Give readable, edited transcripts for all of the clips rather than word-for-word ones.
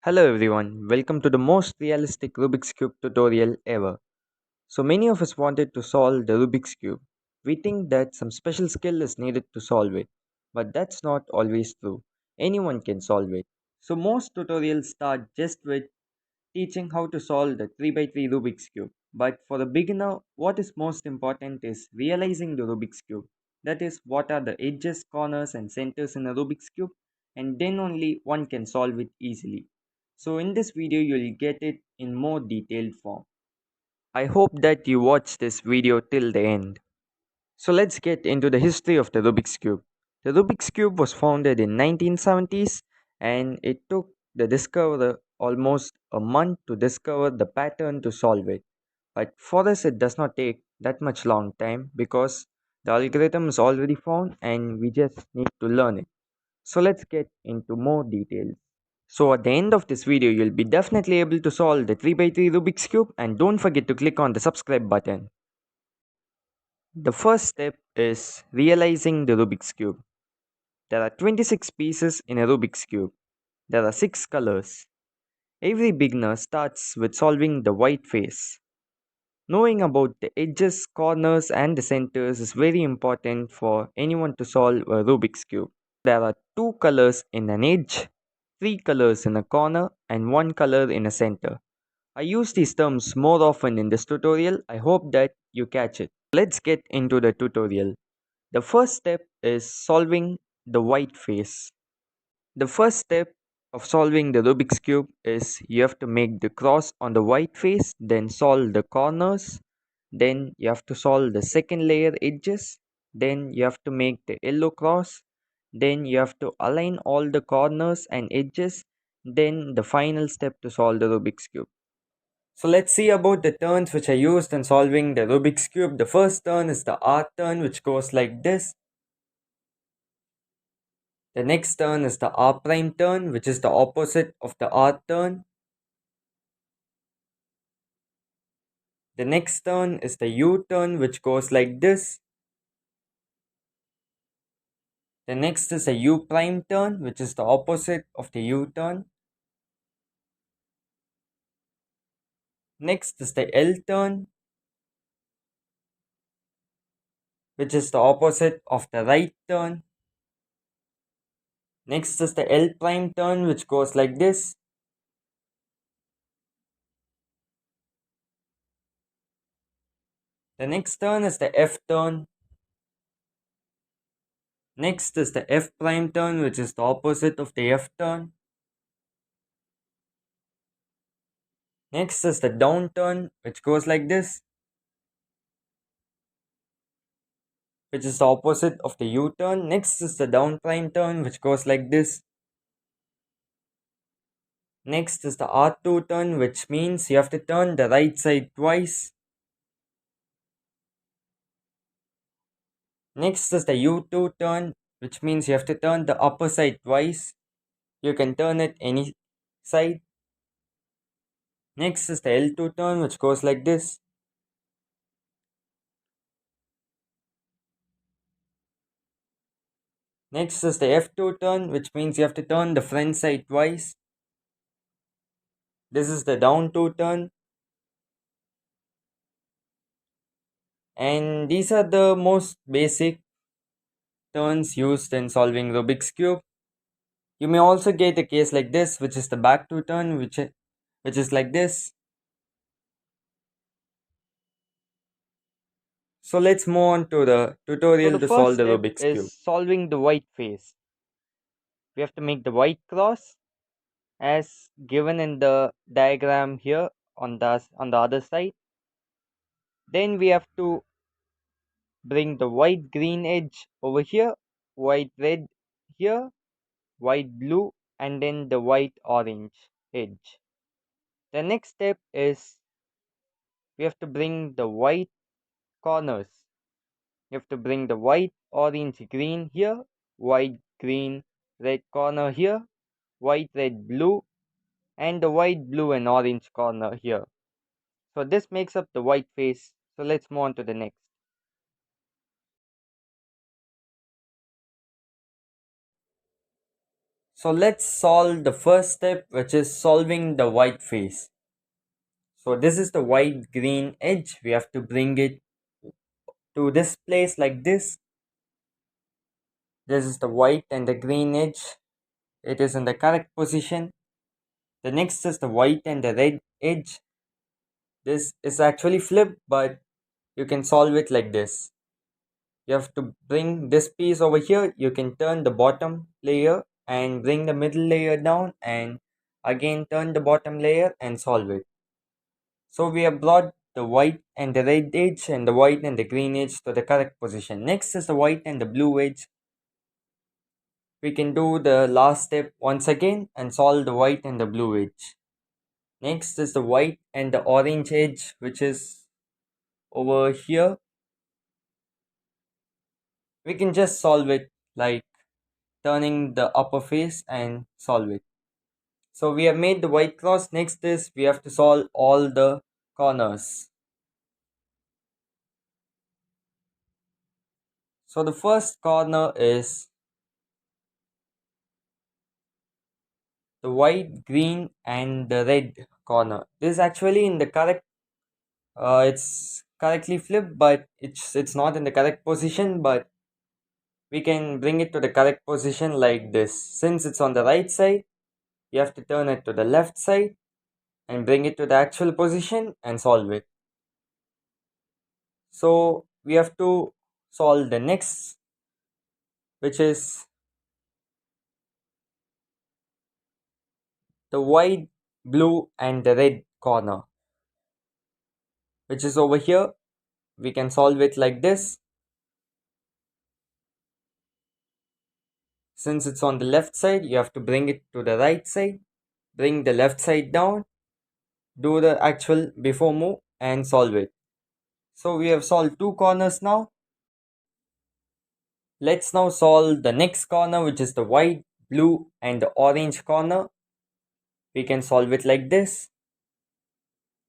Hello everyone, welcome to the most realistic Rubik's Cube tutorial ever. So many of us wanted to solve the Rubik's Cube. We think that some special skill is needed to solve it, but that's not always true. Anyone can solve it. So most tutorials start just with teaching how to solve the 3 by 3 Rubik's Cube. But for a beginner, what is most important is realizing the Rubik's Cube. That is, what are the edges, corners, and centers in a Rubik's Cube, and then only one can solve it easily. So, in this video, you'll get it in more detailed form. I hope that you watch this video till the end. So let's get into the history of the Rubik's Cube. The Rubik's Cube was founded in 1970s and it took the discoverer almost a month to discover the pattern to solve it. But for us it does not take that much long time because the algorithm is already found and we just need to learn it. So let's get into more details. So at the end of this video you'll be definitely able to solve the 3 by 3 Rubik's Cube and don't forget to click on the subscribe button. The first step is realizing the Rubik's Cube. There are 26 pieces in a Rubik's Cube. There are 6 colors. Every beginner starts with solving the white face. Knowing about the edges, corners, and the centers is very important for anyone to solve a Rubik's Cube. There are 2 colors in an edge, 3 colors in a corner, and 1 color in a center. I use these terms more often in this tutorial. I hope that you catch it. Let's get into the tutorial. The first step is solving the white face. The first step of solving the Rubik's Cube is you have to make the cross on the white face, then solve the corners, then you have to solve the second layer edges, then you have to make the yellow cross, then you have to align all the corners and edges, then the final step to solve the Rubik's Cube. So let's see about the turns which are used in solving the Rubik's Cube. The first turn is the R turn, which goes like this. The next turn is the R prime turn, which is the opposite of the R turn. The next turn is the U turn, which goes like this. The next is a U prime turn, which is the opposite of the U turn. Next is the L turn, which is the opposite of the right turn. Next is the L prime turn, which goes like this. The next turn is the F turn. Next is the F prime turn, which is the opposite of the F turn. Next is the down turn, which goes like this, which is the opposite of the U turn. Next is the down prime turn, which goes like this. Next is the R2 turn, which means you have to turn the right side twice. Next is the U2 turn, which means you have to turn the upper side twice. You can turn it any side. Next is the L2 turn, which goes like this. Next is the F2 turn, which means you have to turn the front side twice. This is the down 2 turn. And these are the most basic turns used in solving Rubik's Cube. You may also get a case like this, which is the back 2 turn, which is like this. So let's move on to the tutorial to solve the Rubik's Cube. Solving the white face. We have to make the white cross as given in the diagram here on the other side. Then we have to bring the white green edge over here, white red here, white blue, and then the white orange edge. The next step is we have to bring the white corners. You have to bring the white, orange, green here, white, green, red corner here, white, red, blue, and the white, blue, and orange corner here. So this makes up the white face. So let's move on to the next. So let's solve the first step, which is solving the white face. So this is the white green edge. We have to bring it to this place like this. This is the white and the green edge. It is in the correct position. The next is the white and the red edge. This is actually flipped, but you can solve it like this. You have to bring this piece over here. You can turn the bottom layer and bring the middle layer down, and again turn the bottom layer and solve it. So we have brought the white and the red edge and the white and the green edge to the correct position. Next is the white and the blue edge. We can do the last step once again and solve the white and the blue edge. Next is the white and the orange edge, which is over here. We can just solve it like turning the upper face and solve it. So we have made the white cross. Next is we have to solve all the corners. So the first corner is the white, green, and the red corner. This is actually in the correct. It's correctly flipped, but it's not in the correct position. But we can bring it to the correct position like this. Since it's on the right side, you have to turn it to the left side and bring it to the actual position and solve it. So we have to solve the next, which is the white, blue, and the red corner, which is over here. We can solve it like this. Since it's on the left side, you have to bring it to the right side, bring the left side down, do the actual before move, and solve it. So we have solved two corners now. Let's now solve the next corner, which is the white, blue, and the orange corner. We can solve it like this.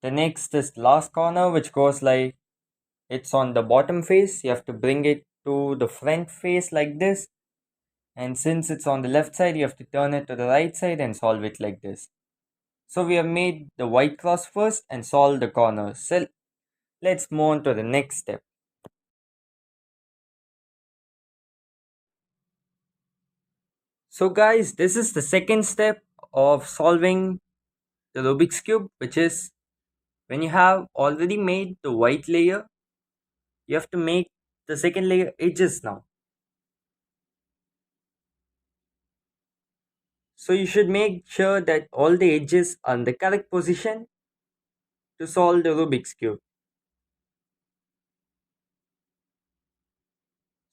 The next is the last corner, which goes like it's on the bottom face. You have to bring it to the front face like this. And since it's on the left side, you have to turn it to the right side and solve it like this. So we have made the white cross first and solve the corners. So let's move on to the next step. So guys, this is the second step of solving the Rubik's Cube, which is when you have already made the white layer, you have to make the second layer edges now. So you should make sure that all the edges are in the correct position to solve the Rubik's Cube.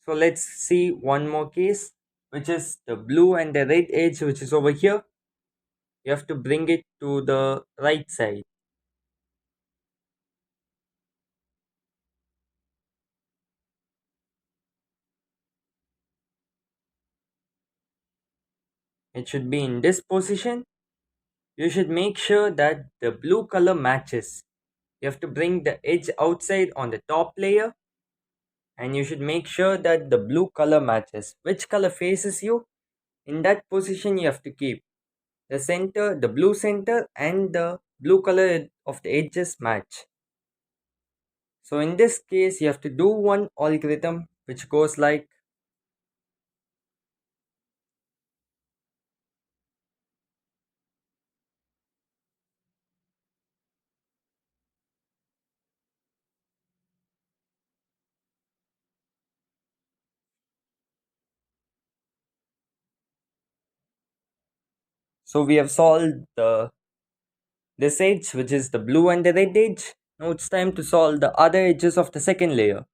So let's see one more case, which is the blue and the red edge, which is over here. You have to bring it to the right side. It should be in this position. You should make sure that the blue color matches. You have to bring the edge outside on the top layer, and you should make sure that the blue color matches. Which color faces you? In that position, you have to keep the center, the blue center, and the blue color of the edges match. So in this case, you have to do one algorithm which goes like, so we have solved the this edge, which is the blue and the red edge. Now it's time to solve the other edges of the second layer.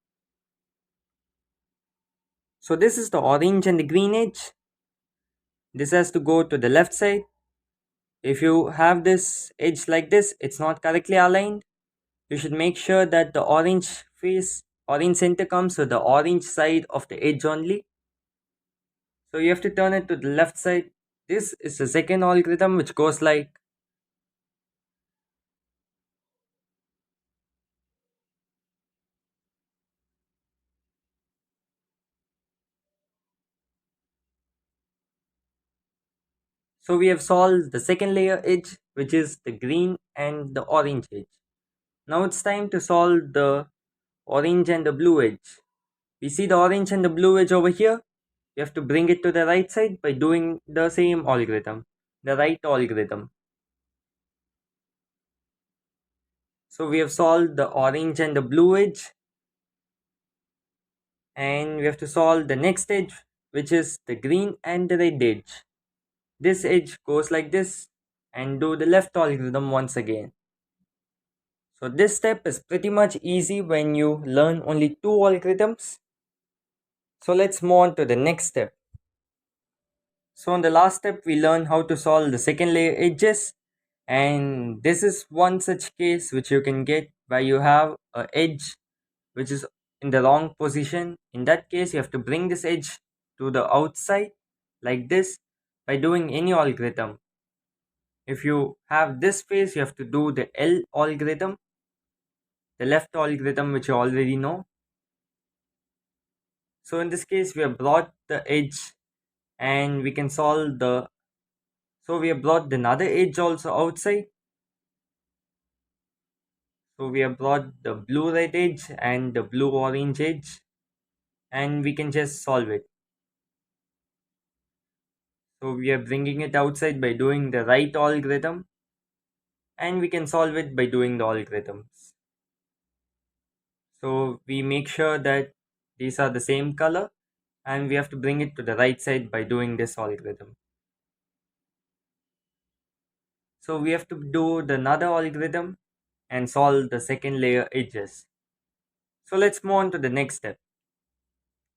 So this is the orange and the green edge. This has to go to the left side. If you have this edge like this, it's not correctly aligned. You should make sure that the orange face, orange center comes to the orange side of the edge only. So you have to turn it to the left side. This is the second algorithm which goes like, So we have solved the second layer edge, which is the green and the orange edge. Now it's time to solve the orange and the blue edge. We see the orange and the blue edge over here. You have to bring it to the right side by doing the same algorithm, the right algorithm. So we have solved the orange and the blue edge, and we have to solve the next edge, which is the green and the red edge. This edge goes like this, and do the left algorithm once again. So this step is pretty much easy when you learn only two algorithms. So let's move on to the next step. So in the last step, we learned how to solve the second layer edges, and this is one such case which you can get where you have a edge which is in the wrong position. In that case, you have to bring this edge to the outside like this by doing any algorithm. If you have this phase, you have to do the L algorithm, the left algorithm which you already know. So in this case, we have brought the edge and we can solve the, so we have brought another edge also outside. So we have brought the blue red edge and the blue orange edge, and we can just solve it. So we are bringing it outside by doing the right algorithm, and we can solve it by doing the algorithms. So we make sure that these are the same color, and we have to bring it to the right side by doing this algorithm. So we have to do the another algorithm and solve the second layer edges. So let's move on to the next step.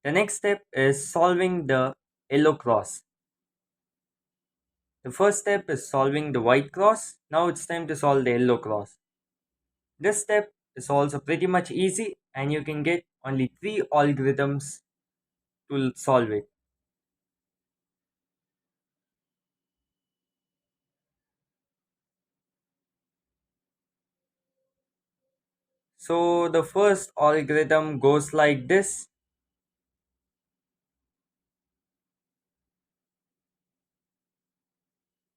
The next step is solving the yellow cross. The first step is solving the white cross. Now it's time to solve the yellow cross. This step is also pretty much easy, and you can get only 3 algorithms to solve it. So the first algorithm goes like this.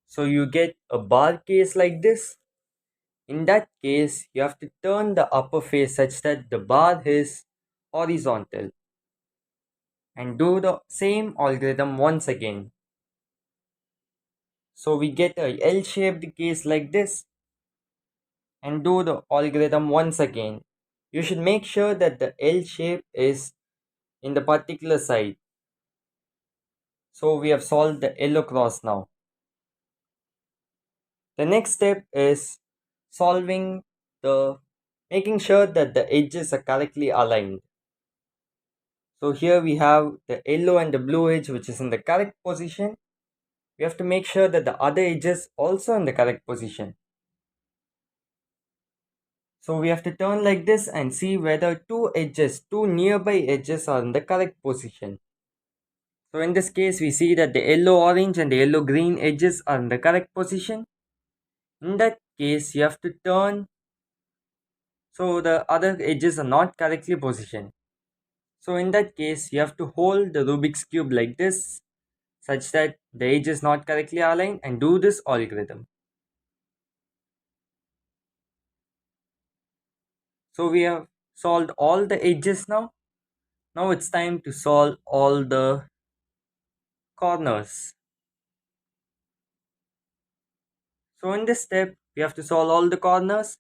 So you get a bar case like this. In that case, you have to turn the upper face such that the bar is horizontal, and do the same algorithm once again. So we get a L-shaped case like this, and do the algorithm once again. You should make sure that the L shape is in the particular side. So we have solved the yellow cross now. The next step is solving the making sure that the edges are correctly aligned. So here we have the yellow and the blue edge which is in the correct position. We have to make sure that the other edges also in the correct position. So we have to turn like this and see whether two nearby edges are in the correct position. So in this case, we see that the yellow orange and the yellow green edges are in the correct position. In that case, you have to turn so the other edges are not correctly positioned. So in that case, you have to hold the Rubik's cube like this, such that the edge is not correctly aligned, and do this algorithm. So we have solved all the edges now. Now it's time to solve all the corners. So in this step, we have to solve all the corners,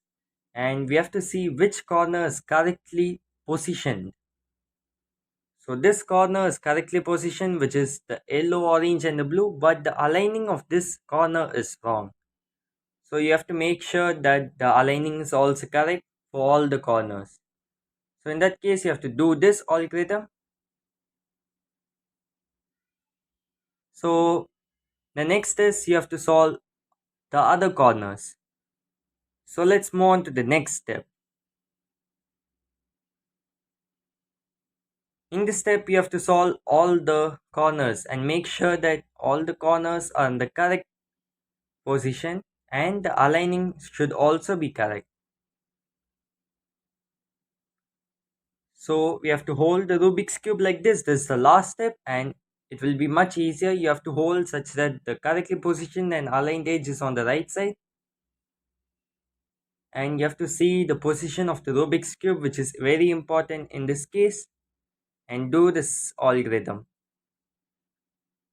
and we have to see which corner is correctly positioned. So this corner is correctly positioned, which is the yellow, orange and the blue, but the aligning of this corner is wrong. So you have to make sure that the aligning is also correct for all the corners. So in that case, you have to do this algorithm. So the next is you have to solve the other corners. So let's move on to the next step. In this step, you have to solve all the corners and make sure that all the corners are in the correct position, and the aligning should also be correct. So we have to hold the Rubik's cube like this. This is the last step, and it will be much easier. You have to hold such that the correctly positioned and aligned edge is on the right side, and you have to see the position of the Rubik's cube, which is very important in this case, and do this algorithm.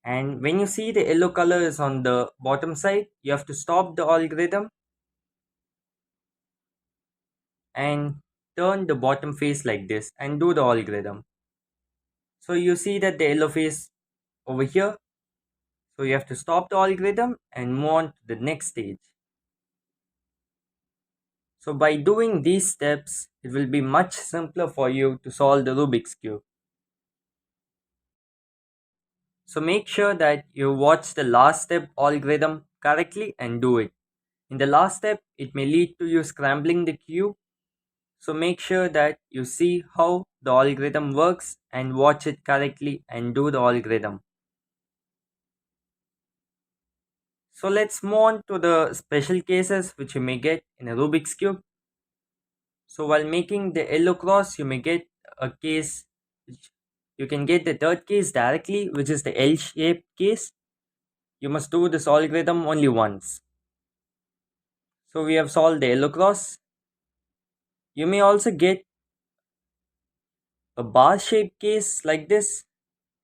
And when you see the yellow color is on the bottom side, you have to stop the algorithm and turn the bottom face like this and do the algorithm. So you see that the yellow face over here. So you have to stop the algorithm and move on to the next stage. So by doing these steps, it will be much simpler for you to solve the Rubik's Cube. So make sure that you watch the last step algorithm correctly and do it. In the last step, it may lead to you scrambling the cube. So make sure that you see how the algorithm works and watch it correctly and do the algorithm. So let's move on to the special cases which you may get in a Rubik's Cube. So while making the yellow cross, you may get a case which you can get the third case directly, which is the L-shaped case. You must do this algorithm only once. So we have solved the yellow cross. You may also get a bar shaped case like this.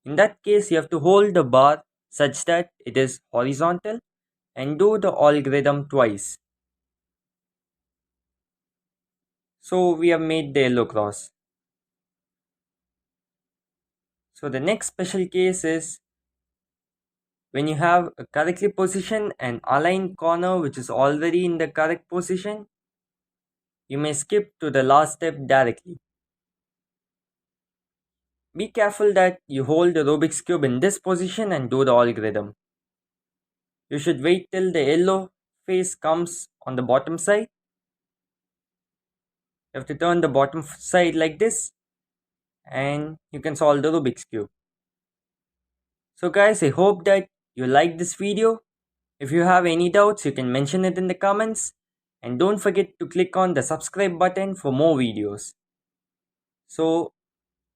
In that case, you have to hold the bar such that it is horizontal and do the algorithm twice. So we have made the yellow cross. So the next special case is when you have a correctly positioned and aligned corner which is already in the correct position, you may skip to the last step directly. Be careful that you hold the Rubik's Cube in this position and do the algorithm. You should wait till the yellow face comes on the bottom side. You have to turn the bottom side like this and you can solve the Rubik's Cube. So guys, I hope that you like this video. If you have any doubts, you can mention it in the comments. And don't forget to click on the subscribe button for more videos. So,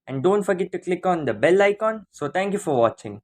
and don't forget to click on the bell icon. So thank you for watching.